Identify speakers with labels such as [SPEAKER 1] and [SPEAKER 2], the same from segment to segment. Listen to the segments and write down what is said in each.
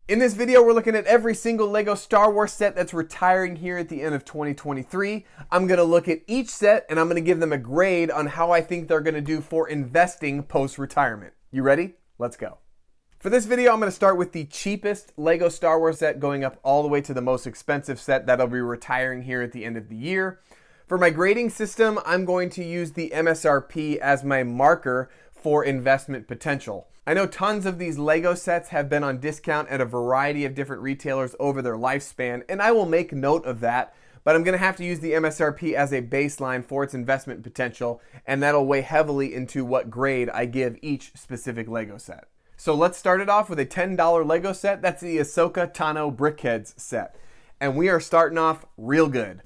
[SPEAKER 1] In this video, we're looking at every single LEGO Star Wars set that's retiring here at the end of 2023. I'm going to look at each set and I'm going to give them a grade on how I think they're going to do for investing post-retirement. You ready? Let's go. For this video, I'm going to start with the cheapest LEGO Star Wars set going up all the way to the most expensive set that'll be retiring here at the end of the year. For my grading system, I'm going to use the MSRP as my marker for investment potential. I know tons of these LEGO sets have been on discount at a variety of different retailers over their lifespan, and I will make note of that, but I'm going to have to use the MSRP as a baseline for its investment potential, and that'll weigh heavily into what grade I give each specific LEGO set. So let's start it off with a $10 LEGO set. That's the Ahsoka Tano Brickheadz set, and we are starting off real good.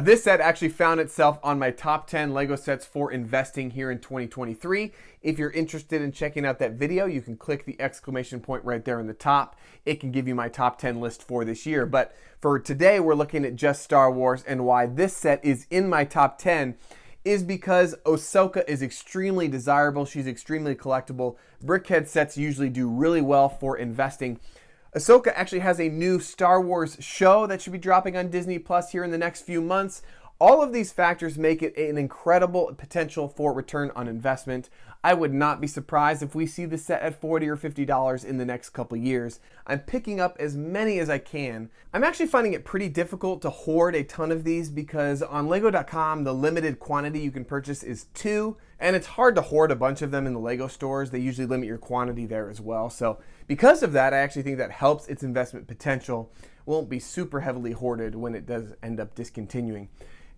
[SPEAKER 1] This set actually found itself on my top 10 LEGO sets for investing here in 2023. If you're interested in checking out that video, you can click the exclamation point right there in the top. It can give you my top 10 list for this year. But for today, we're looking at just Star Wars, and why this set is in my top 10 is because Ahsoka is extremely desirable. She's extremely collectible. Brickhead sets usually do really well for investing. Ahsoka actually has a new Star Wars show that should be dropping on Disney Plus here in the next few months. All of these factors make it an incredible potential for return on investment. I would not be surprised if we see this set at $40 or $50 in the next couple years. I'm picking up as many as I can. I'm actually finding it pretty difficult to hoard a ton of these because on Lego.com, the limited quantity you can purchase is 2, and it's hard to hoard a bunch of them in the Lego stores. They usually limit your quantity there as well. So because of that, I actually think that helps its investment potential. Won't be super heavily hoarded when it does end up discontinuing.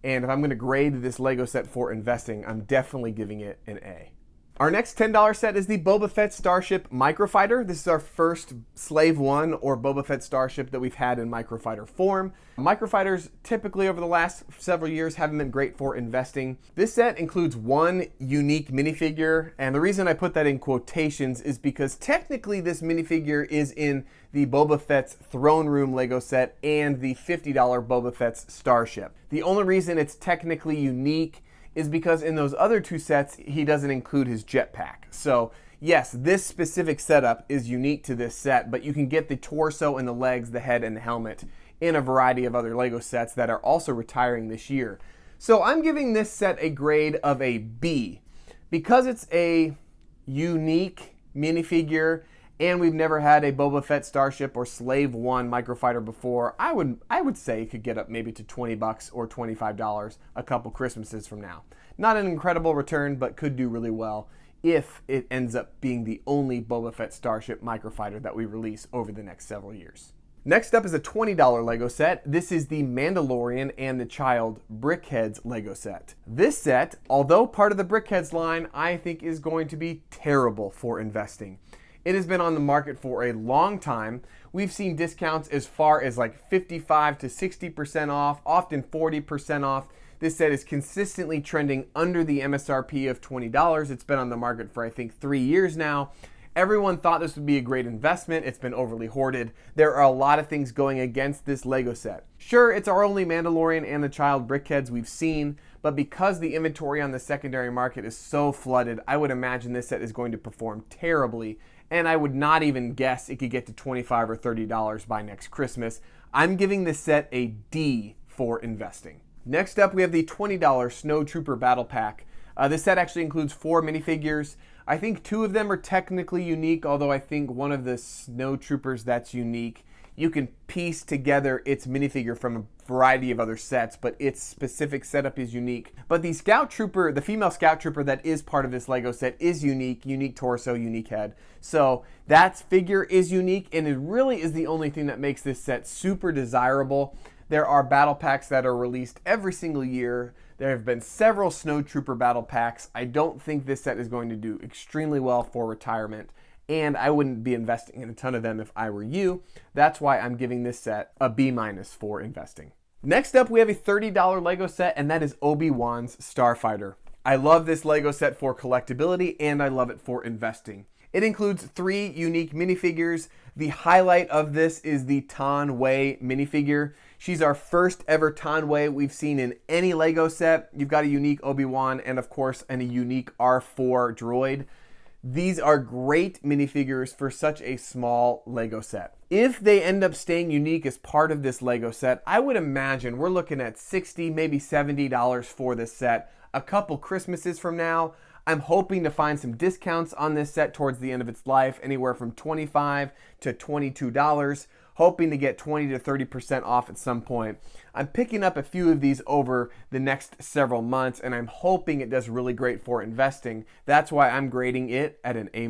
[SPEAKER 1] And if I'm going to grade this LEGO set for investing, I'm definitely giving it an A. Our next $10 set is the Boba Fett Starship Microfighter. This is our first Slave 1 or Boba Fett Starship that we've had in Microfighter form. Microfighters typically over the last several years haven't been great for investing. This set includes one unique minifigure, and the reason I put that in quotations is because technically this minifigure is in the Boba Fett's Throne Room LEGO set and the $50 Boba Fett's Starship. The only reason it's technically unique is because in those other two sets, he doesn't include his jetpack. So yes, this specific setup is unique to this set, but you can get the torso and the legs, the head, and the helmet in a variety of other LEGO sets that are also retiring this year. So I'm giving this set a grade of a B. Because it's a unique minifigure and we've never had a Boba Fett Starship or Slave 1 Microfighter before, I would say it could get up maybe to $20 or $25 a couple Christmases from now. Not an incredible return, but could do really well if it ends up being the only Boba Fett Starship Microfighter that we release over the next several years. Next up is a $20 LEGO set. This is the Mandalorian and the Child Brickheadz LEGO set. This set, although part of the Brickheadz line, I think is going to be terrible for investing. It has been on the market for a long time. We've seen discounts as far as like 55 to 60% off, often 40% off. This set is consistently trending under the MSRP of $20. It's been on the market for I think 3 years now. Everyone thought this would be a great investment. It's been overly hoarded. There are a lot of things going against this LEGO set. Sure, it's our only Mandalorian and the Child Brickheadz we've seen, but because the inventory on the secondary market is so flooded, I would imagine this set is going to perform terribly, and I would not even guess it could get to $25 or $30 by next Christmas. I'm giving this set a D for investing. Next up, we have the $20 Snowtrooper Battle Pack. This set actually includes 4 minifigures. I think 2 of them are technically unique, although I think one of the Snowtroopers that's unique, you can piece together its minifigure from a variety of other sets, but its specific setup is unique. But the Scout Trooper, the female Scout Trooper that is part of this LEGO set is unique torso, unique head. So that figure is unique, and it really is the only thing that makes this set super desirable. There are battle packs that are released every single year. There have been several Snowtrooper battle packs. I don't think this set is going to do extremely well for retirement, and I wouldn't be investing in a ton of them if I were you. That's why I'm giving this set a B- for investing. Next up, we have a $30 LEGO set, and that is Obi-Wan's Starfighter. I love this LEGO set for collectability, and I love it for investing. It includes 3 unique minifigures. The highlight of this is the Tan Wei minifigure. She's our first ever Tan Wei we've seen in any LEGO set. You've got a unique Obi-Wan and of course a unique R4 droid. These are great minifigures for such a small Lego set. If they end up staying unique as part of this Lego set, I would imagine we're looking at $60, maybe $70 for this set. A couple Christmases from now, I'm hoping to find some discounts on this set towards the end of its life, anywhere from $25 to $22, hoping to get 20 to 30% off at some point. I'm picking up a few of these over the next several months, and I'm hoping it does really great for investing. That's why I'm grading it at an A-.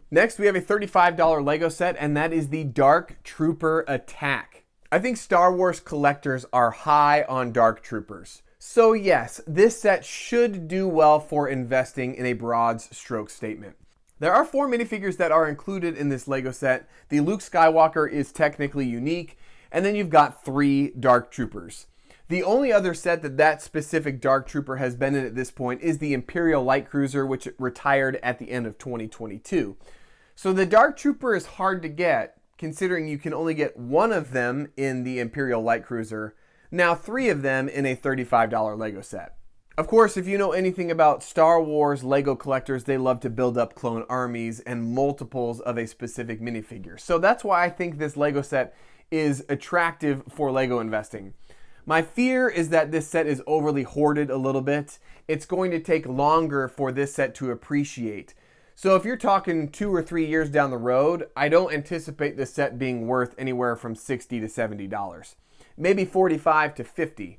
[SPEAKER 1] Next, we have a $35 Lego set, and that is the Dark Trooper Attack. I think Star Wars collectors are high on Dark Troopers. So yes, this set should do well for investing in a broad stroke statement. There are 4 minifigures that are included in this Lego set. The Luke Skywalker is technically unique, and then you've got 3 Dark Troopers. The only other set that specific Dark Trooper has been in at this point is the Imperial Light Cruiser, which retired at the end of 2022. So the Dark Trooper is hard to get, considering you can only get 1 of them in the Imperial Light Cruiser, now 3 of them in a $35 Lego set. Of course, if you know anything about Star Wars Lego collectors, they love to build up clone armies and multiples of a specific minifigure. So that's why I think this Lego set is attractive for Lego investing. My fear is that this set is overly hoarded a little bit. It's going to take longer for this set to appreciate. So if you're talking 2 or 3 years down the road, I don't anticipate this set being worth anywhere from $60 to $70. Maybe $45 to $50.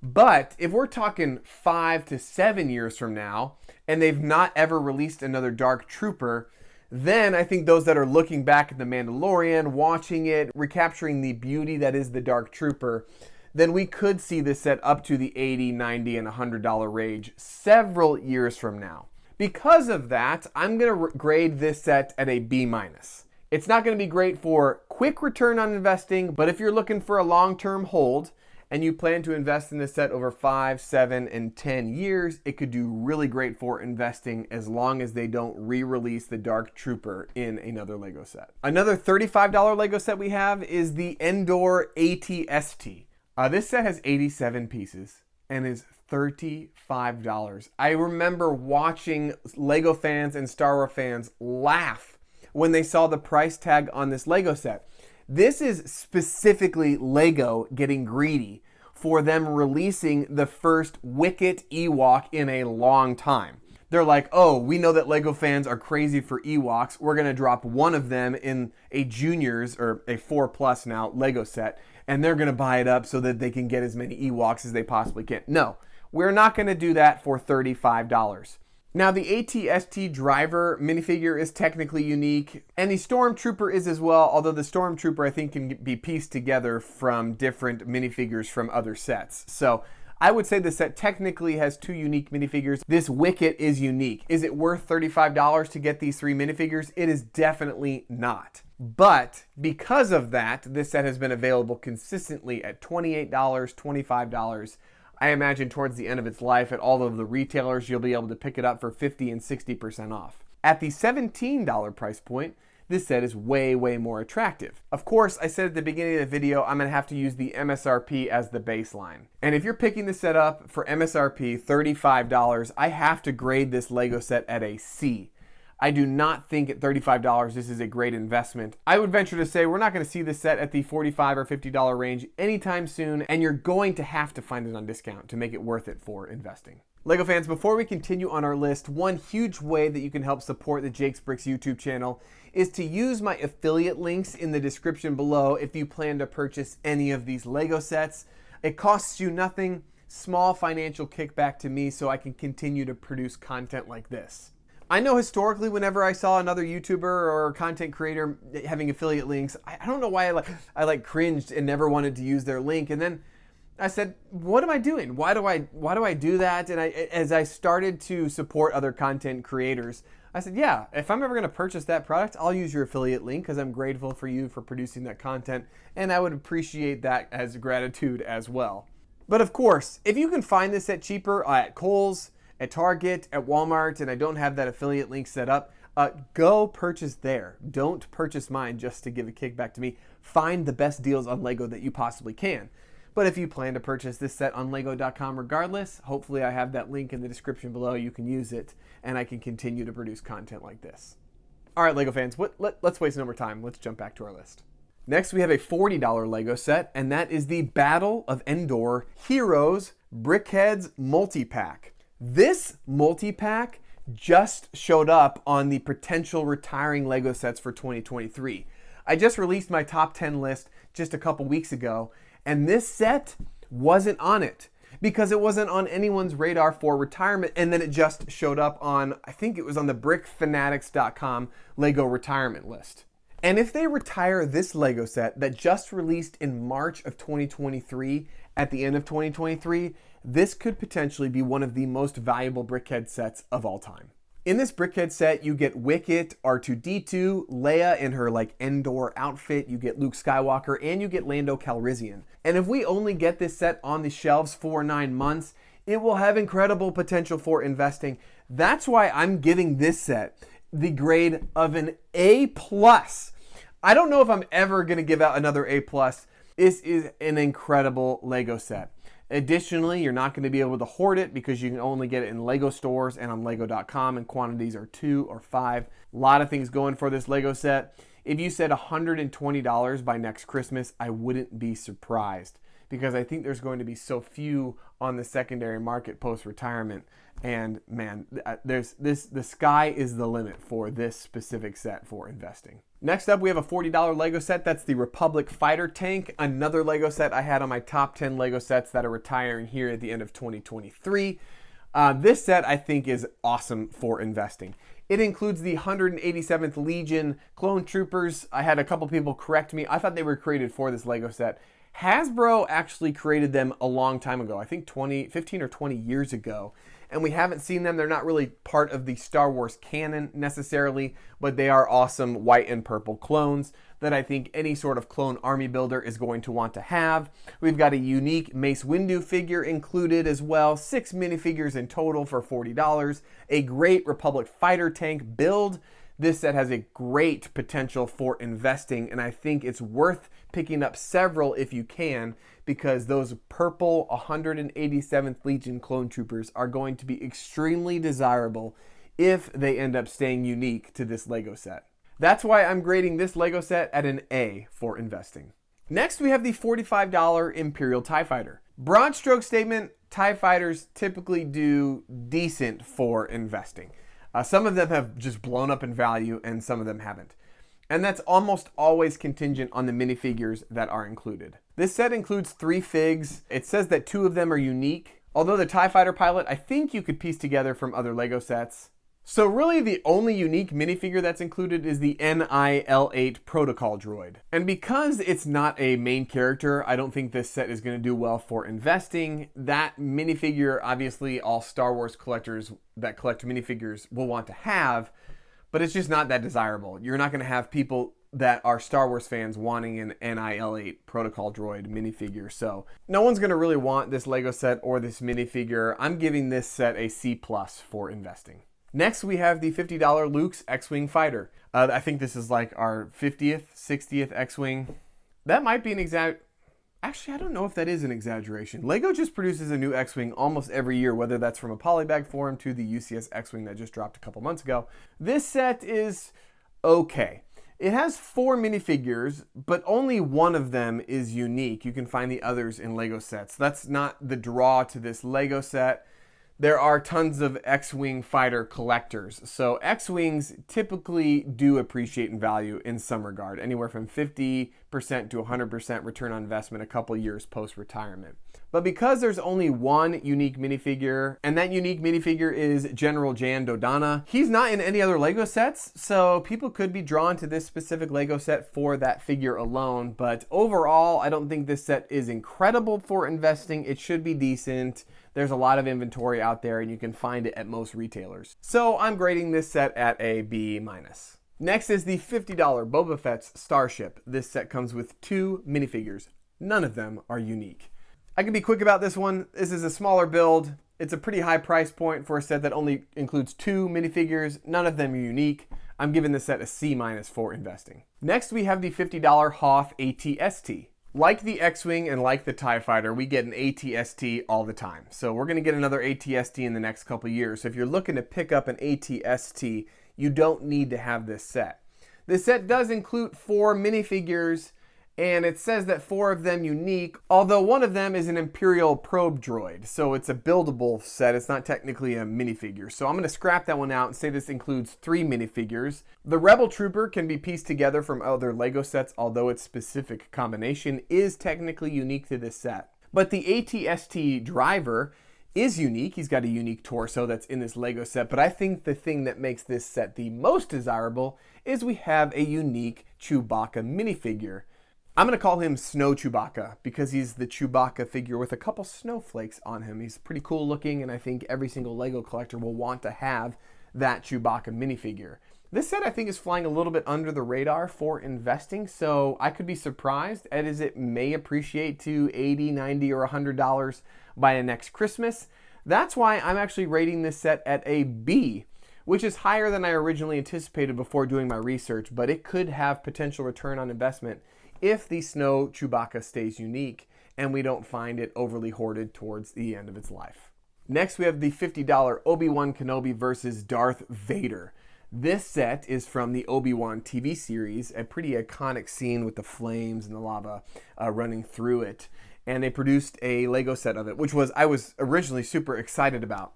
[SPEAKER 1] But if we're talking 5 to 7 years from now, and they've not ever released another Dark Trooper, then I think those that are looking back at The Mandalorian, watching it, recapturing the beauty that is the Dark Trooper, then we could see this set up to the $80, $90, and $100 range several years from now. Because of that, I'm going to grade this set at a B-. It's not going to be great for quick return on investing, but if you're looking for a long-term hold and you plan to invest in this set over 5, 7, and 10 years, it could do really great for investing as long as they don't re-release the Dark Trooper in another Lego set. Another $35 Lego set we have is the Endor AT-ST. This set has 87 pieces and is $35. I remember watching Lego fans and Star Wars fans laugh when they saw the price tag on this Lego set. This is specifically Lego getting greedy for them releasing the first Wicket Ewok in a long time. They're like, oh, we know that Lego fans are crazy for Ewoks. We're going to drop 1 of them in a juniors or a 4+ now Lego set, and they're going to buy it up so that they can get as many Ewoks as they possibly can. No, we're not going to do that for $35. Now, the AT-ST driver minifigure is technically unique, and the Stormtrooper is as well, although the Stormtrooper, I think, can be pieced together from different minifigures from other sets. So I would say the set technically has 2 unique minifigures. This Wicket is unique. Is it worth $35 to get these 3 minifigures? It is definitely not. But because of that, this set has been available consistently at $28, $25. I imagine towards the end of its life at all of the retailers, you'll be able to pick it up for 50 and 60% off. At the $17 price point, this set is way, way more attractive. Of course, I said at the beginning of the video, I'm gonna have to use the MSRP as the baseline. And if you're picking this set up for MSRP $35, I have to grade this Lego set at a C. I do not think at $35 this is a great investment. I would venture to say we're not going to see this set at the $45 or $50 range anytime soon, and you're going to have to find it on discount to make it worth it for investing. Lego fans, before we continue on our list, one huge way that you can help support the Jake's Bricks YouTube channel is to use my affiliate links in the description below if you plan to purchase any of these Lego sets. It costs you nothing, small financial kickback to me so I can continue to produce content like this. I know historically whenever I saw another YouTuber or content creator having affiliate links, I don't know why I cringed and never wanted to use their link. And then I said, what am I doing? Why do I do that? And as I started to support other content creators, I said, yeah, if I'm ever going to purchase that product, I'll use your affiliate link because I'm grateful for you for producing that content. And I would appreciate that as gratitude as well. But of course, if you can find this at cheaper at Kohl's, at Target, at Walmart, and I don't have that affiliate link set up, go purchase there. Don't purchase mine just to give a kickback to me. Find the best deals on Lego that you possibly can. But if you plan to purchase this set on Lego.com regardless, hopefully I have that link in the description below. You can use it, and I can continue to produce content like this. All right, Lego fans, let's waste no more time. Let's jump back to our list. Next, we have a $40 Lego set, and that is the Battle of Endor Heroes Brickheadz multi-pack. This multi-pack just showed up on the potential retiring Lego sets for 2023. I just released my top 10 list just a couple weeks ago, and this set wasn't on it because it wasn't on anyone's radar for retirement, and then it just showed up on, I think it was on the brickfanatics.com Lego retirement list. And if they retire this Lego set that just released in March of 2023, at the end of 2023, this could potentially be one of the most valuable Brickhead sets of all time. In this Brickhead set, you get Wicket, R2-D2, Leia in her Endor outfit, you get Luke Skywalker, and you get Lando Calrissian. And if we only get this set on the shelves for 9 months, it will have incredible potential for investing. That's why I'm giving this set the grade of an A+. I don't know if I'm ever going to give out another A+. This is an incredible Lego set. Additionally, you're not going to be able to hoard it because you can only get it in Lego stores and on Lego.com, and quantities are 2 or 5. A lot of things going for this Lego set. If you said $120 by next Christmas, I wouldn't be surprised because I think there's going to be so few on the secondary market post-retirement. And man, the sky is the limit for this specific set for investing. Next up, we have a $40 Lego set. That's the Republic Fighter tank, another Lego set I had on my top 10 Lego sets that are retiring here at the end of 2023. This set I think is awesome for investing. It includes the 187th Legion clone troopers. I had a couple people correct me. I thought they were created for this Lego set. Hasbro actually created them a long time ago, I think 15 or 20 years ago. And we haven't seen them. They're not really part of the Star Wars canon necessarily, but they are awesome white and purple clones that I think any sort of clone army builder is going to want to have. We've got a unique Mace Windu figure included as well, 6 minifigures in total for $40. A great Republic Fighter tank build. This set has a great potential for investing, and I think it's worth picking up several if you can, because those purple 187th Legion clone troopers are going to be extremely desirable if they end up staying unique to this Lego set. That's why I'm grading this Lego set at an A for investing. Next, we have the $45 Imperial Tie Fighter. Broad stroke statement, TIE Fighters typically do decent for investing. Some of them have just blown up in value and some of them haven't. And that's almost always contingent on the minifigures that are included. This set includes 3 figs. It says that 2 of them are unique. Although the TIE Fighter pilot, I think you could piece together from other Lego sets. So really the only unique minifigure that's included is the NIL-8 protocol droid. And because it's not a main character, I don't think this set is going to do well for investing. That minifigure, obviously all Star Wars collectors that collect minifigures will want to have, but it's just not that desirable. You're not going to have people that are Star Wars fans wanting an NIL-8 protocol droid minifigure. So no one's going to really want this Lego set or this minifigure. I'm giving this set a C+ for investing. Next, we have the $50 Luke's X-Wing fighter. I think this is like our 50th, 60th X-Wing. That might be an Actually, I don't know if that is an exaggeration. Lego just produces a new X-Wing almost every year, whether that's from a polybag form to the UCS X-Wing that just dropped a couple months ago. This set is okay. It has 4 minifigures, but only one of them is unique. You can find the others in Lego sets. That's not the draw to this Lego set. There are tons of X-Wing fighter collectors. So X-Wings typically do appreciate in value in some regard, anywhere from 50% to 100% return on investment a couple years post-retirement. But because there's only one unique minifigure, and that unique minifigure is General Jan Dodonna, he's not in any other Lego sets, so people could be drawn to this specific Lego set for that figure alone. But overall, I don't think this set is incredible for investing. It should be decent. There's a lot of inventory out there and you can find it at most retailers. So I'm grading this set at a B-. Next is the $50 Boba Fett's Starship. This set comes with 2 minifigures. None of them are unique. I can be quick about this one. This is a smaller build. It's a pretty high price point for a set that only includes 2 minifigures. None of them are unique. I'm giving this set a C- for investing. Next, we have the $50 Hoth At-St. Like the X-Wing and like the TIE Fighter, we get an AT-ST all the time. So we're going to get another AT-ST in the next couple years. So if you're looking to pick up an AT-ST, you don't need to have this set. This set does include 4 minifigures, and it says that 4 of them unique, although one of them is an Imperial probe droid. So it's a buildable set, it's not technically a minifigure. So I'm going to scrap that one out and say this includes 3 minifigures. The Rebel Trooper can be pieced together from other LEGO sets, although its specific combination is technically unique to this set. But the AT-ST driver is unique. He's got a unique torso that's in this LEGO set, but I think the thing that makes this set the most desirable is we have a unique Chewbacca minifigure. I'm going to call him Snow Chewbacca because he's the Chewbacca figure with a couple snowflakes on him. He's pretty cool looking, and I think every single LEGO collector will want to have that Chewbacca minifigure. This set I think is flying a little bit under the radar for investing, so I could be surprised as it may appreciate to $80, $90, or $100 by next Christmas. That's why I'm actually rating this set at a B, which is higher than I originally anticipated before doing my research, but it could have potential return on investment if the Snow Chewbacca stays unique and we don't find it overly hoarded towards the end of its life. Next, we have the $50 Obi-Wan Kenobi versus Darth Vader. This set is from the Obi-Wan TV series, a pretty iconic scene with the flames and the lava running through it. And they produced a LEGO set of it, which I was originally super excited about.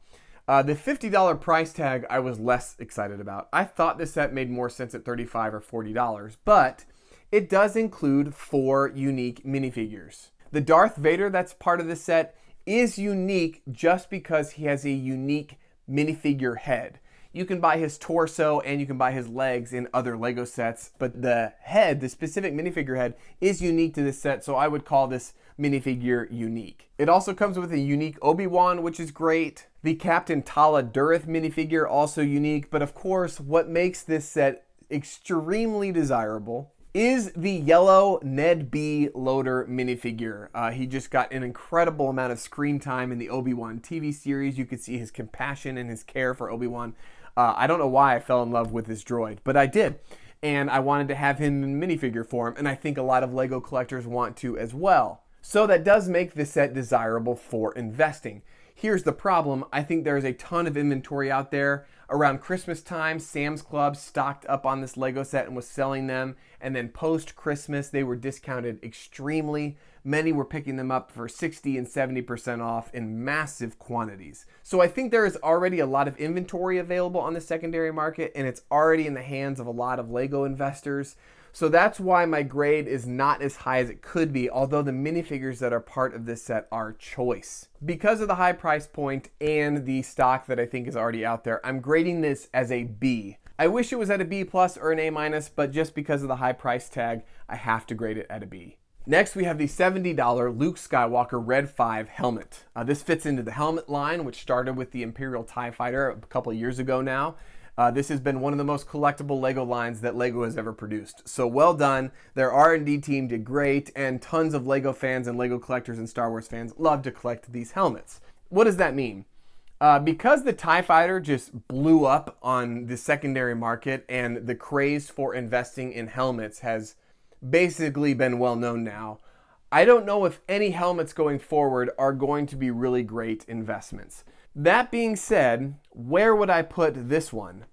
[SPEAKER 1] The $50 price tag I was less excited about. I thought this set made more sense at $35 or $40, but it does include 4 unique minifigures. The Darth Vader that's part of this set is unique just because he has a unique minifigure head. You can buy his torso and you can buy his legs in other LEGO sets, but the head, the specific minifigure head, is unique to this set, so I would call this minifigure unique. It also comes with a unique Obi-Wan, which is great. The Captain Tala Durith minifigure, also unique, but of course, what makes this set extremely desirable is the yellow Ned B. Loader minifigure. He just got an incredible amount of screen time in the Obi-Wan TV series. You could see his compassion and his care for Obi-Wan. I don't know why I fell in love with this droid, but I did. And I wanted to have him in minifigure form, and I think a lot of LEGO collectors want to as well. So that does make this set desirable for investing. Here's the problem. I think there's a ton of inventory out there. Around Christmas time, Sam's Club stocked up on this LEGO set and was selling them. And then post-Christmas, they were discounted extremely. Many were picking them up for 60 and 70% off in massive quantities. So I think there is already a lot of inventory available on the secondary market, and it's already in the hands of a lot of LEGO investors. So that's why my grade is not as high as it could be, although the minifigures that are part of this set are choice. Because of the high price point and the stock that I think is already out there, I'm grading this as a B. I wish it was at a B+ or an A-, but just because of the high price tag, I have to grade it at a B. Next, we have the $70 Luke Skywalker Red 5 helmet. This fits into the helmet line, which started with the Imperial Tie Fighter a couple of years ago now. This has been one of the most collectible LEGO lines that LEGO has ever produced. So well done. Their R&D team did great, and tons of LEGO fans and LEGO collectors and Star Wars fans love to collect these helmets. What does that mean? Because the TIE Fighter just blew up on the secondary market and the craze for investing in helmets has basically been well known now, I don't know if any helmets going forward are going to be really great investments. That being said, where would I put this one?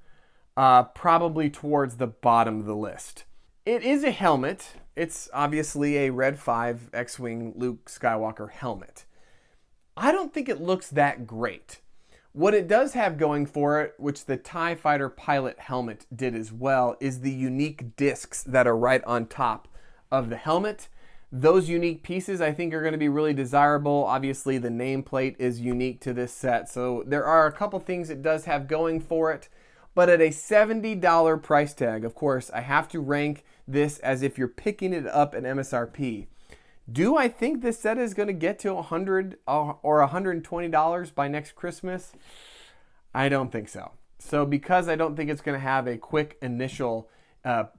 [SPEAKER 1] Probably towards the bottom of the list. It is a helmet. It's obviously a Red 5 X-Wing Luke Skywalker helmet. I don't think it looks that great. What it does have going for it, which the TIE Fighter pilot helmet did as well, is the unique discs that are right on top of the helmet. Those unique pieces I think are going to be really desirable. Obviously the nameplate is unique to this set, so there are a couple things it does have going for it. But at a $70 price tag, of course, I have to rank this as if you're picking it up at MSRP. Do I think this set is going to get to $100 or $120 by next Christmas? I don't think so. So because I don't think it's going to have a quick initial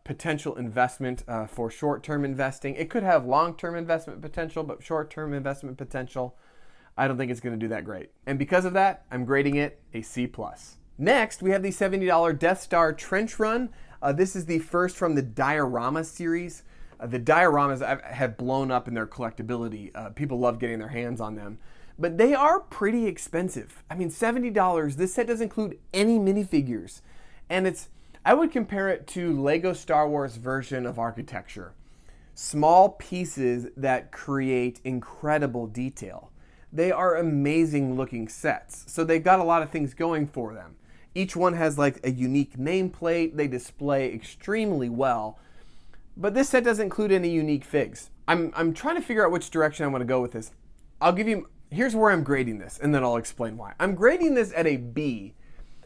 [SPEAKER 1] potential investment for short-term investing, it could have long-term investment potential, but short-term investment potential, I don't think it's going to do that great. And because of that, I'm grading it a C+. Next, we have the $70 Death Star Trench Run. This is the first from the Diorama series. The dioramas have blown up in their collectability. People love getting their hands on them. But they are pretty expensive. I mean, $70. This set doesn't include any minifigures. And I would compare it to Lego Star Wars version of architecture. Small pieces that create incredible detail. They are amazing looking sets. So they've got a lot of things going for them. Each one has like a unique nameplate. They display extremely well. But this set doesn't include any unique figs. I'm trying to figure out which direction I want to go with this. Here's where I'm grading this, and then I'll explain why. I'm grading this at a B,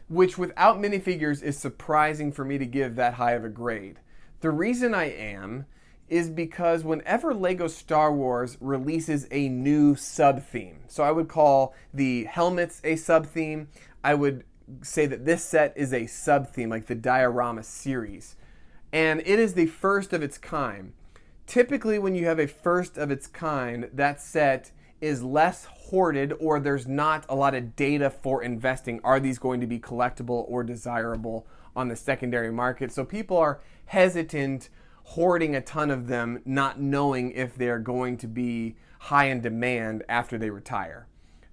[SPEAKER 1] which without minifigures is surprising for me to give that high of a grade. The reason I am is because whenever Lego Star Wars releases a new sub-theme, so I would call the helmets a sub-theme, I would say that this set is a sub-theme, like the Diorama series. And it is the first of its kind. Typically, when you have a first of its kind, that set is less hoarded, or there's not a lot of data for investing. Are these going to be collectible or desirable on the secondary market? So people are hesitant hoarding a ton of them, not knowing if they're going to be high in demand after they retire.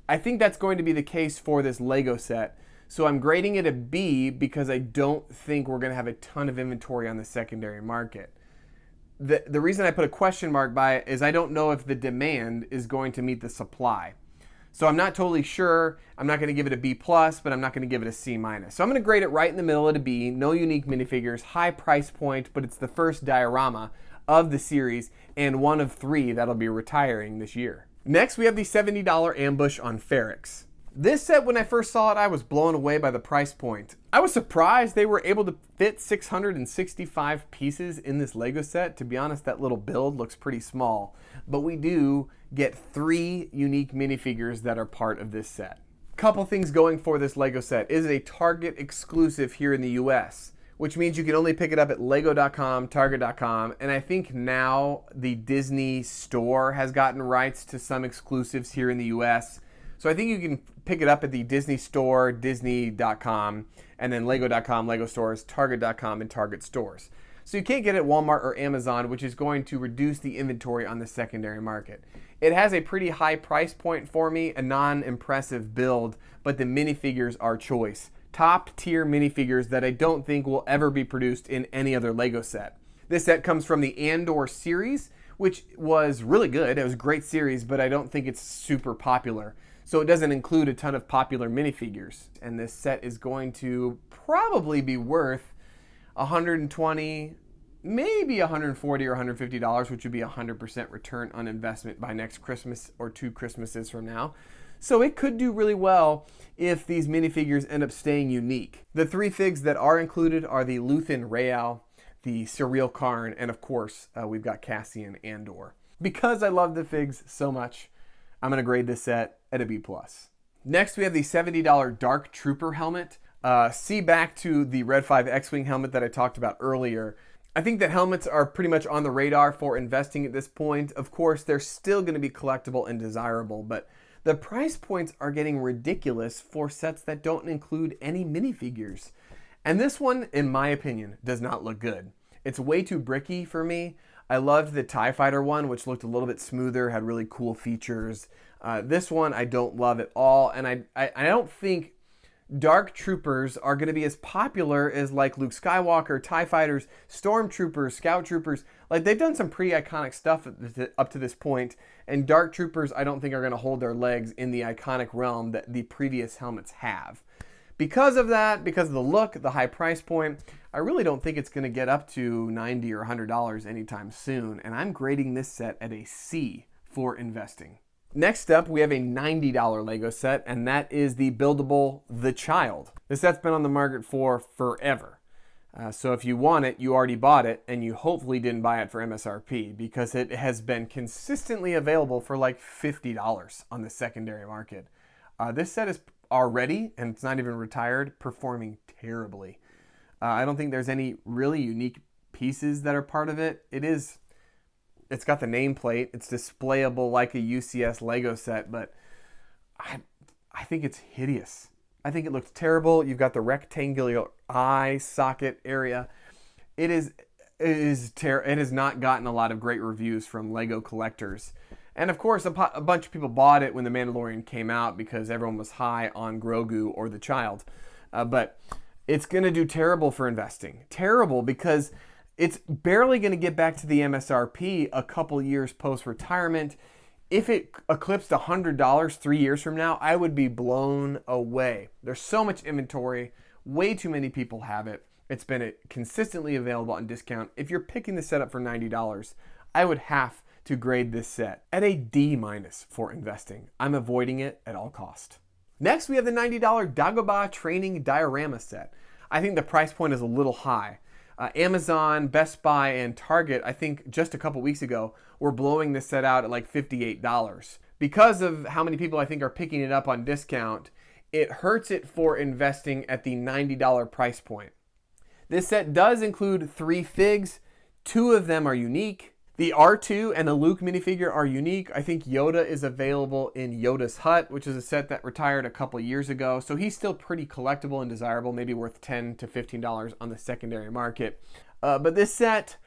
[SPEAKER 1] I think that's going to be the case for this Lego set. So I'm grading it a B because I don't think we're going to have a ton of inventory on the secondary market. The reason I put a question mark by it is I don't know if the demand is going to meet the supply. So I'm not totally sure. I'm not going to give it a B+, but I'm not going to give it a C-. So I'm going to grade it right in the middle at a B. No unique minifigures, high price point, but it's the first diorama of the series and one of 3 that'll be retiring this year. Next, we have the $70 ambush on Ferrix. This set, when I first saw it, I was blown away by the price point. I was surprised they were able to fit 665 pieces in this Lego set. To be honest, that little build looks pretty small. But we do get 3 unique minifigures that are part of this set. Couple things going for this Lego set. It is a Target exclusive here in the US, which means you can only pick it up at lego.com, target.com, and I think now the Disney store has gotten rights to some exclusives here in the US. So I think you can pick it up at the Disney store, disney.com, and then lego.com, Lego stores, target.com, and Target stores. So you can't get it at Walmart or Amazon, which is going to reduce the inventory on the secondary market. It has a pretty high price point for me, a non-impressive build, but the minifigures are choice. Top tier minifigures that I don't think will ever be produced in any other Lego set. This set comes from the Endor series, which was really good. It was a great series, but I don't think it's super popular. So it doesn't include a ton of popular minifigures. And this set is going to probably be worth $120, maybe $140 or $150, which would be 100% return on investment by next Christmas or 2 Christmases from now. So it could do really well if these minifigures end up staying unique. The 3 figs that are included are the Luthen Rael, the Surreal Karn, and of course, we've got Cassian Andor. Because I love the figs so much, I'm going to grade this set at a B+. Next, we have the $70 Dark Trooper helmet. See back to the Red 5 X-Wing helmet that I talked about earlier. I think that helmets are pretty much on the radar for investing at this point. Of course, they're still going to be collectible and desirable, but the price points are getting ridiculous for sets that don't include any minifigures. And this one, in my opinion, does not look good. It's way too bricky for me. I loved the TIE Fighter one, which looked a little bit smoother, had really cool features. This one I don't love at all, and I don't think Dark Troopers are going to be as popular as like Luke Skywalker, TIE Fighters, Stormtroopers, Scout Troopers. Like, they've done some pretty iconic stuff up to this point, and Dark Troopers I don't think are going to hold their legs in the iconic realm that the previous helmets have. Because of that, because of the look, the high price point, I really don't think it's going to get up to $90 or $100 anytime soon, and I'm grading this set at a C for investing. Next up, we have a $90 Lego set, and that is the buildable The Child. This set's been on the market for forever. So if you want it, you already bought it, and you hopefully didn't buy it for MSRP, because it has been consistently available for like $50 on the secondary market. This set is already, and it's not even retired, performing terribly. I don't think there's any really unique pieces that are part of it. It's got the nameplate. It's displayable like a UCS Lego set, but I think it's hideous. I think it looks terrible. You've got the rectangular eye socket area. It is it has not gotten a lot of great reviews from Lego collectors. And of course, a bunch of people bought it when The Mandalorian came out because everyone was high on Grogu or the child. But it's going to do terrible for investing. Terrible because it's barely going to get back to the MSRP a couple years post-retirement. If it eclipsed $100 3 years from now, I would be blown away. There's so much inventory. Way too many people have it. It's been consistently available on discount. If you're picking the set up for $90, I would have to grade this set at a D- for investing. I'm avoiding it at all cost. Next, we have the $90 Dagobah Training Diorama set. I think the price point is a little high. Amazon, Best Buy, and Target, I think just a couple weeks ago, were blowing this set out at like $58. Because of how many people I think are picking it up on discount, it hurts it for investing at the $90 price point. This set does include 3 figs. 2 of them are unique. The R2 and the Luke minifigure are unique. I think Yoda is available in Yoda's Hut, which is a set that retired a couple years ago. So he's still pretty collectible and desirable, maybe worth $10 to $15 on the secondary market. But this set,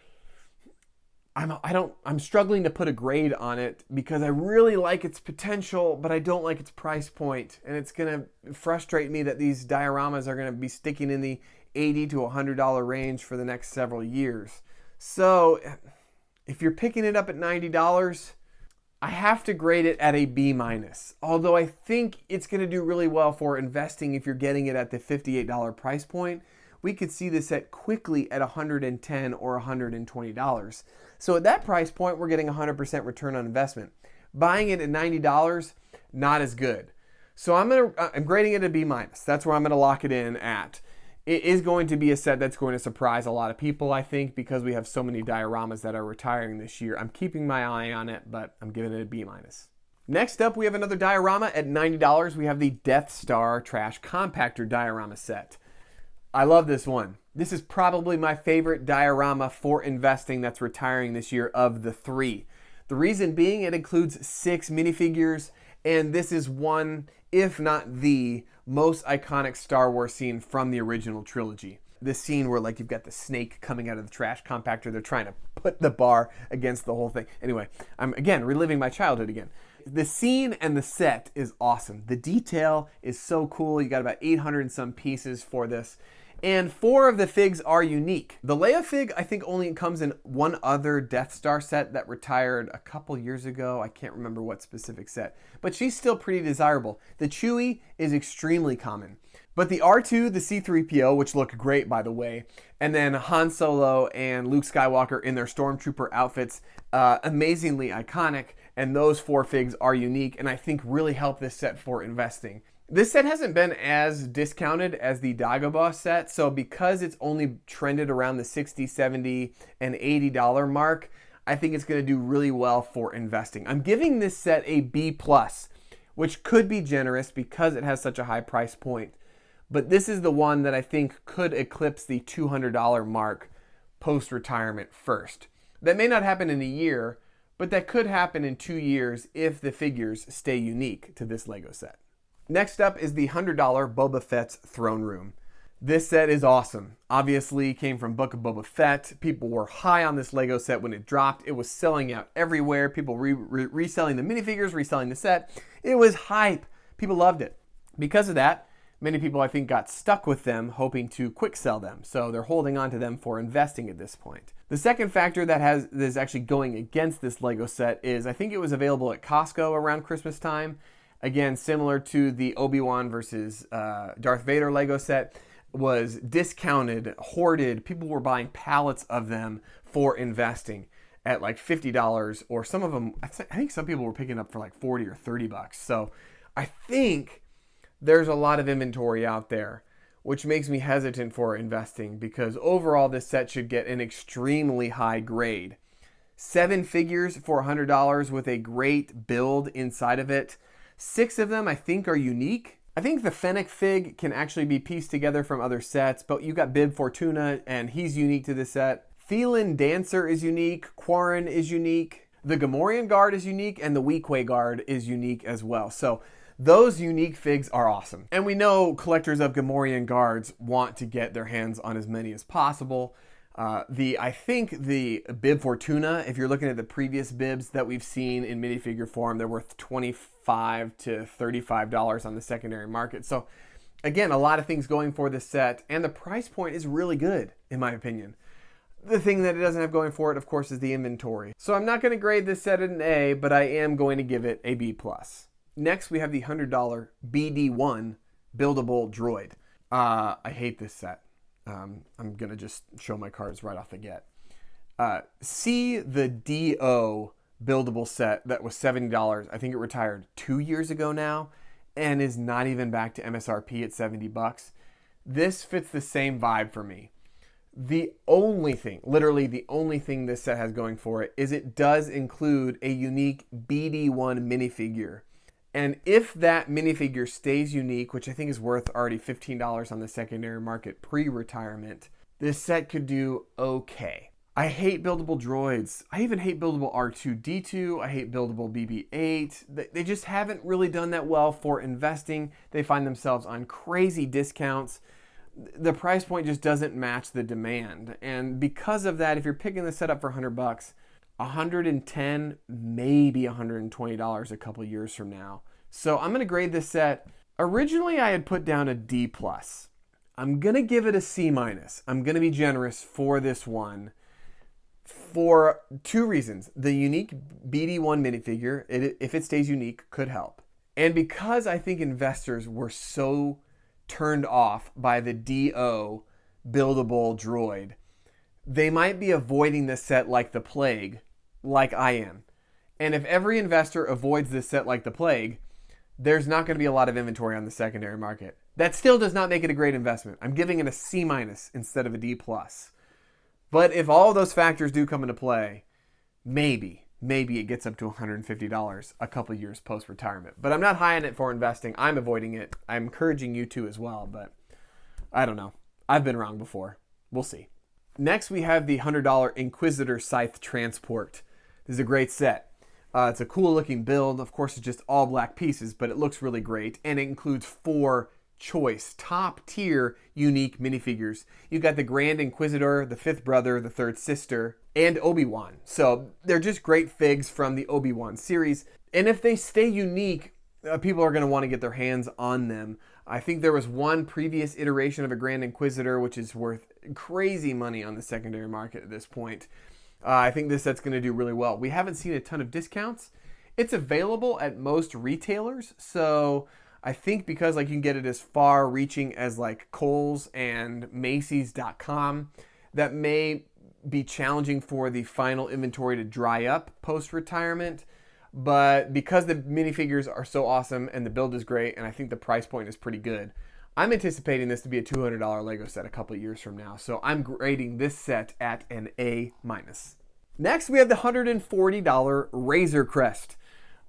[SPEAKER 1] I'm struggling to put a grade on it because I really like its potential, but I don't like its price point. And it's going to frustrate me that these dioramas are going to be sticking in the $80 to $100 range for the next several years. So if you're picking it up at $90, I have to grade it at a B-. Although I think it's going to do really well for investing if you're getting it at the $58 price point. We could see this set quickly at $110 or $120. So at that price point, we're getting 100% return on investment. Buying it at $90, not as good. So I'm grading it a B-. That's where I'm going to lock it in at. It is going to be a set that's going to surprise a lot of people, I think, because we have so many dioramas that are retiring this year. I'm keeping my eye on it, but I'm giving it a B-. Next up, we have another diorama at $90. We have the Death Star Trash Compactor diorama set. I love this one. This is probably my favorite diorama for investing that's retiring this year of the 3. The reason being it includes 6 minifigures, and this is one, if not the most iconic Star Wars scene from the original trilogy. This scene where like you've got the snake coming out of the trash compactor. They're trying to put the bar against the whole thing. Anyway, I'm again reliving my childhood again. The scene and the set is awesome. The detail is so cool. You got about 800 and some pieces for this. And 4 of the figs are unique. The Leia fig, I think, only comes in one other Death Star set that retired a couple years ago. I can't remember what specific set, but she's still pretty desirable. The Chewie is extremely common. But the R2, the C-3PO, which look great, by the way, and then Han Solo and Luke Skywalker in their Stormtrooper outfits, amazingly iconic, and those 4 figs are unique, and I think really help this set for investing. This set hasn't been as discounted as the Dagobah set, so because it's only trended around the $60, $70, and $80 mark, I think it's going to do really well for investing. I'm giving this set a B+, which could be generous because it has such a high price point. But this is the one that I think could eclipse the $200 mark post-retirement first. That may not happen in a year, but that could happen in 2 years if the figures stay unique to this Lego set. Next up is the $100 Boba Fett's Throne Room. This set is awesome. Obviously came from Book of Boba Fett. People were high on this Lego set when it dropped. It was selling out everywhere. People reselling the minifigures, reselling the set. It was hype. People loved it. Because of that, many people I think got stuck with them hoping to quick sell them. So they're holding on to them for investing at this point. The second factor that is actually going against this Lego set is I think it was available at Costco around Christmas time. Again, similar to the Obi-Wan versus Darth Vader Lego set, was discounted, hoarded. People were buying pallets of them for investing at like $50, or some of them, I think some people were picking up for like $40 or $30. So I think there's a lot of inventory out there, which makes me hesitant for investing because overall this set should get an extremely high grade. 7 figures for $100 with a great build inside of it. 6 of them I think are unique. I think the Fennec fig can actually be pieced together from other sets, but you got Bib Fortuna and he's unique to this set. Thielen Dancer is unique, Quarren is unique, the Gamorrean Guard is unique, and the Weequay Guard is unique as well. So those unique figs are awesome. And we know collectors of Gamorrean Guards want to get their hands on as many as possible. I think the Bib Fortuna, if you're looking at the previous bibs that we've seen in minifigure form, they're worth $25 to $35 on the secondary market. So again, a lot of things going for this set, and the price point is really good, in my opinion. The thing that it doesn't have going for it, of course, is the inventory. So I'm not going to grade this set at an A, but I am going to give it a B+. Next, we have the $100 BD-1 buildable droid. I hate this set. I'm going to just show my cards right off the get. See the DO buildable set that was $70. I think it retired 2 years ago now and is not even back to MSRP at $70. This fits the same vibe for me. The only thing, literally the only thing this set has going for it is it does include a unique BD-1 minifigure. And if that minifigure stays unique, which I think is worth already $15 on the secondary market pre-retirement, this set could do okay. I hate buildable droids. I even hate buildable R2-D2. I hate buildable BB-8. They just haven't really done that well for investing. They find themselves on crazy discounts. The price point just doesn't match the demand. And because of that, if you're picking this set up for $100, $110, maybe $120 a couple years from now. So I'm going to grade this set. Originally, I had put down a D+. I'm going to give it a C-. I'm going to be generous for this one for two reasons. The unique BD-1 minifigure, if it stays unique, could help. And because I think investors were so turned off by the DO buildable droid, they might be avoiding this set like the plague, like I am. And if every investor avoids this set like the plague, there's not going to be a lot of inventory on the secondary market. That still does not make it a great investment. I'm giving it a C- instead of a D+. But if all of those factors do come into play, maybe it gets up to $150 a couple years post-retirement. But I'm not high on it for investing. I'm avoiding it. I'm encouraging you to as well, but I don't know. I've been wrong before. We'll see. Next, we have the $100 Inquisitor Scythe Transport. This is a great set. It's a cool looking build. Of course, it's just all black pieces, but it looks really great. And it includes 4 choice, top tier, unique minifigures. You've got the Grand Inquisitor, the 5th brother, the 3rd sister, and Obi-Wan. So they're just great figs from the Obi-Wan series. And if they stay unique, people are going to want to get their hands on them. I think there was one previous iteration of a Grand Inquisitor, which is worth crazy money on the secondary market at this point. I think this set's going to do really well. We haven't seen a ton of discounts. It's available at most retailers, so I think because you can get it as far reaching as Kohl's and Macy's.com, that may be challenging for the final inventory to dry up post-retirement. But because the minifigures are so awesome and the build is great, and I think the price point is pretty good, I'm anticipating this to be a $200 Lego set a couple years from now. So I'm grading this set at an A-. Next, we have the $140 Razor Crest.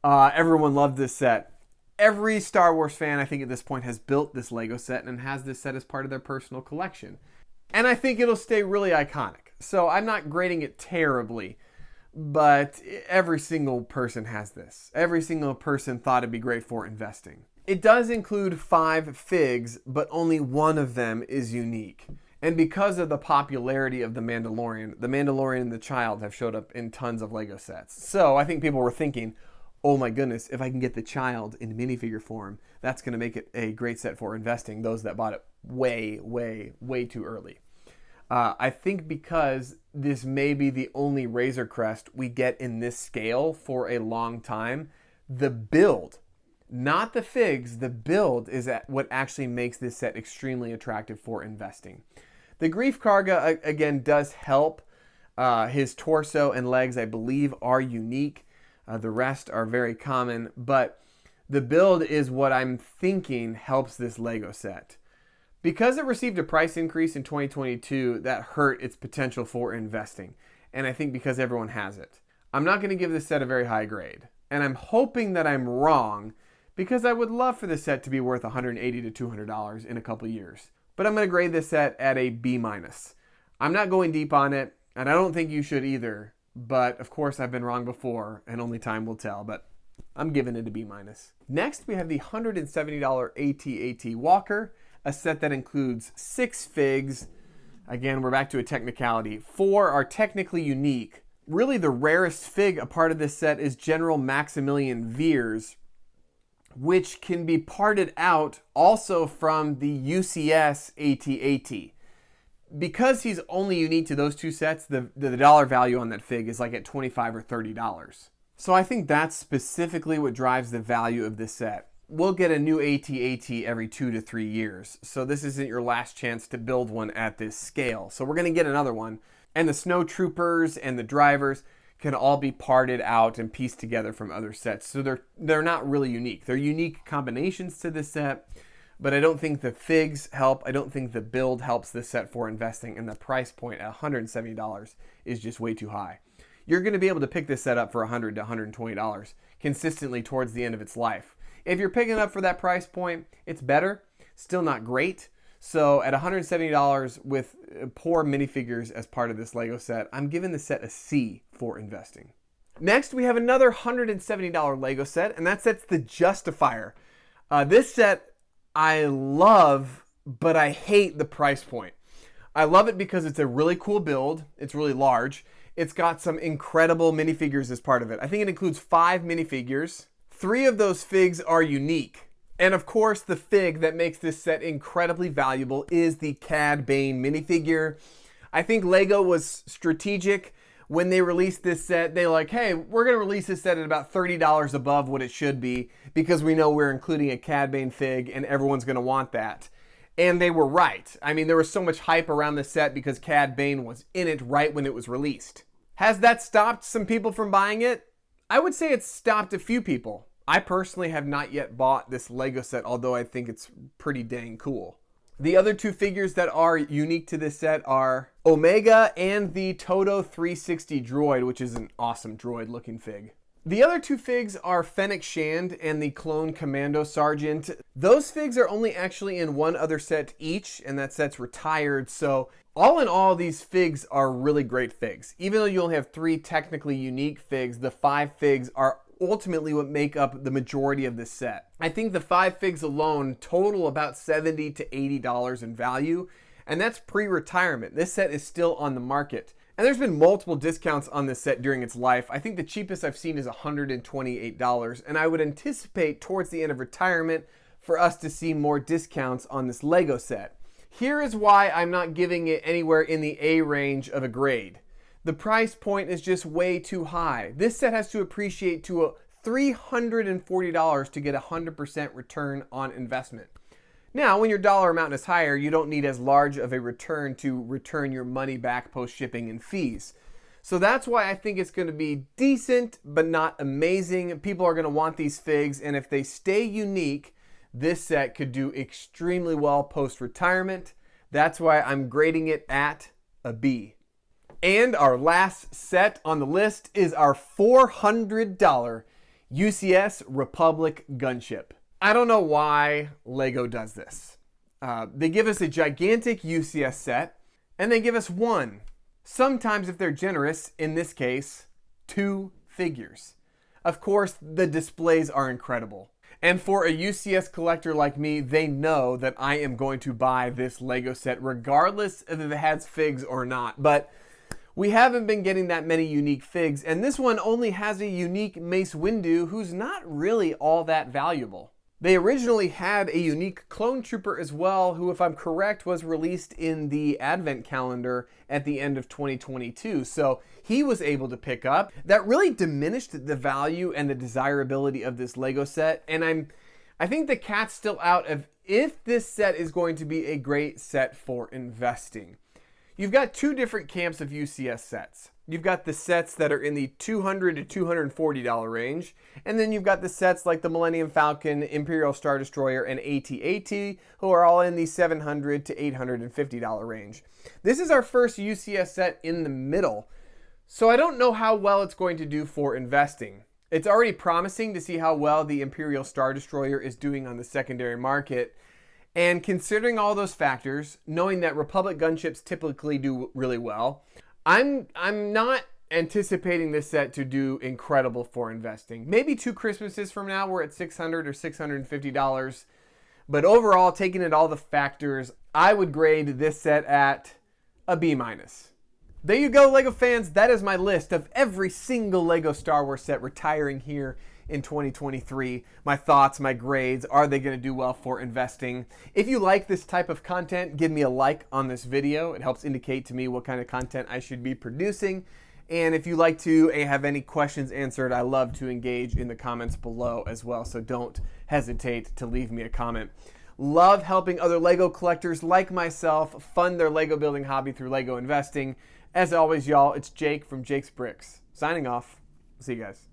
[SPEAKER 1] Everyone loved this set. Every Star Wars fan, I think at this point, has built this Lego set and has this set as part of their personal collection. And I think it'll stay really iconic. So I'm not grading it terribly, but every single person has this. Every single person thought it'd be great for investing. It does include 5 figs, but only one of them is unique. And because of the popularity of the Mandalorian and the Child have showed up in tons of Lego sets. So I think people were thinking, oh my goodness, if I can get the Child in minifigure form, that's going to make it a great set for investing, those that bought it way, way, way too early. I think because this may be the only Razor Crest we get in this scale for a long time, the build, not the figs, the build is what actually makes this set extremely attractive for investing. The Grief Karga, again, does help. His torso and legs, I believe, are unique. The rest are very common, but the build is what I'm thinking helps this Lego set. Because it received a price increase in 2022, that hurt its potential for investing. And I think because everyone has it. I'm not going to give this set a very high grade. And I'm hoping that I'm wrong, because I would love for this set to be worth $180 to $200 in a couple years. But I'm going to grade this set at a B-. I'm not going deep on it, and I don't think you should either. But of course I've been wrong before, and only time will tell. But I'm giving it a B-. Next we have the $170 AT-AT Walker, a set that includes 6 figs, Again, we're back to a technicality. 4 are technically unique. Really, the rarest fig a part of this set is General Maximilian Veers, which can be parted out also from the UCS AT-AT. Because he's only unique to those two sets, the dollar value on that fig is like at $25 or $30. So I think that's specifically what drives the value of this set. We'll get a new AT-AT every 2 to 3 years, so this isn't your last chance to build one at this scale. So we're going to get another one, and the Snowtroopers and the drivers can all be parted out and pieced together from other sets. So they're not really unique. They're unique combinations to this set, but I don't think the figs help. I don't think the build helps this set for investing, and the price point at $170 is just way too high. You're going to be able to pick this set up for $100 to $120 consistently towards the end of its life. If you're picking it up for that price point, it's better. Still not great. So at $170 with poor minifigures as part of this Lego set, I'm giving the set a C for investing. Next, we have another $170 Lego set, and that set's the Justifier. This set I love, but I hate the price point. I love it because it's a really cool build. It's really large. It's got some incredible minifigures as part of it. I think it includes 5 minifigures. 3 of those figs are unique. And of course, the fig that makes this set incredibly valuable is the Cad Bane minifigure. I think Lego was strategic when they released this set. They were like, hey, we're going to release this set at about $30 above what it should be because we know we're including a Cad Bane fig and everyone's going to want that. And they were right. I mean, there was so much hype around the set because Cad Bane was in it right when it was released. Has that stopped some people from buying it? I would say it's stopped a few people. I personally have not yet bought this Lego set, although I think it's pretty dang cool. The other 2 figures that are unique to this set are Omega and the Toto 360 droid, which is an awesome droid looking fig. The other 2 figs are Fennec Shand and the Clone Commando Sergeant. Those figs are only actually in one other set each, and that set's retired, so all in all, these figs are really great figs. Even though you only have 3 technically unique figs, the 5 figs are ultimately what make up the majority of this set. I think the 5 figs alone total about $70 to $80 in value, and that's pre-retirement. This set is still on the market. And there's been multiple discounts on this set during its life. I think the cheapest I've seen is $128, and I would anticipate towards the end of retirement for us to see more discounts on this Lego set. Here is why I'm not giving it anywhere in the A range of a grade. The price point is just way too high. This set has to appreciate to $340 to get 100% return on investment. Now, when your dollar amount is higher, you don't need as large of a return to return your money back post-shipping and fees. So that's why I think it's going to be decent, but not amazing. People are going to want these figs, and if they stay unique, this set could do extremely well post-retirement. That's why I'm grading it at a B. And our last set on the list is our $400 UCS Republic Gunship. I don't know why Lego does this. They give us a gigantic UCS set, and they give us 1. Sometimes, if they're generous, in this case, 2 figures. Of course, the displays are incredible. And for a UCS collector like me, they know that I am going to buy this Lego set regardless of if it has figs or not. But we haven't been getting that many unique figs, and this one only has a unique Mace Windu who's not really all that valuable. They originally had a unique Clone Trooper as well, who, if I'm correct, was released in the Advent calendar at the end of 2022. So he was able to pick up. That really diminished the value and the desirability of this Lego set. And I think the cat's still out of if this set is going to be a great set for investing. You've got 2 different camps of UCS sets. You've got the sets that are in the $200 to $240 range, and then you've got the sets like the Millennium Falcon, Imperial Star Destroyer, and AT-AT, who are all in the $700 to $850 range. This is our first UCS set in the middle, so I don't know how well it's going to do for investing. It's already promising to see how well the Imperial Star Destroyer is doing on the secondary market. And considering all those factors, knowing that Republic gunships typically do really well, I'm not anticipating this set to do incredible for investing. Maybe 2 Christmases from now we're at $600 or $650. But overall, taking in all the factors, I would grade this set at a B-. There you go, LEGO fans. That is my list of every single LEGO Star Wars set retiring here in 2023. My thoughts, my grades, are they going to do well for investing? If you like this type of content, give me a like on this video. It helps indicate to me what kind of content I should be producing. And if you like to have any questions answered, I love to engage in the comments below as well. So don't hesitate to leave me a comment. Love helping other LEGO collectors like myself fund their LEGO building hobby through LEGO investing. As always, y'all, it's Jake from Jake's Bricks. Signing off. See you guys.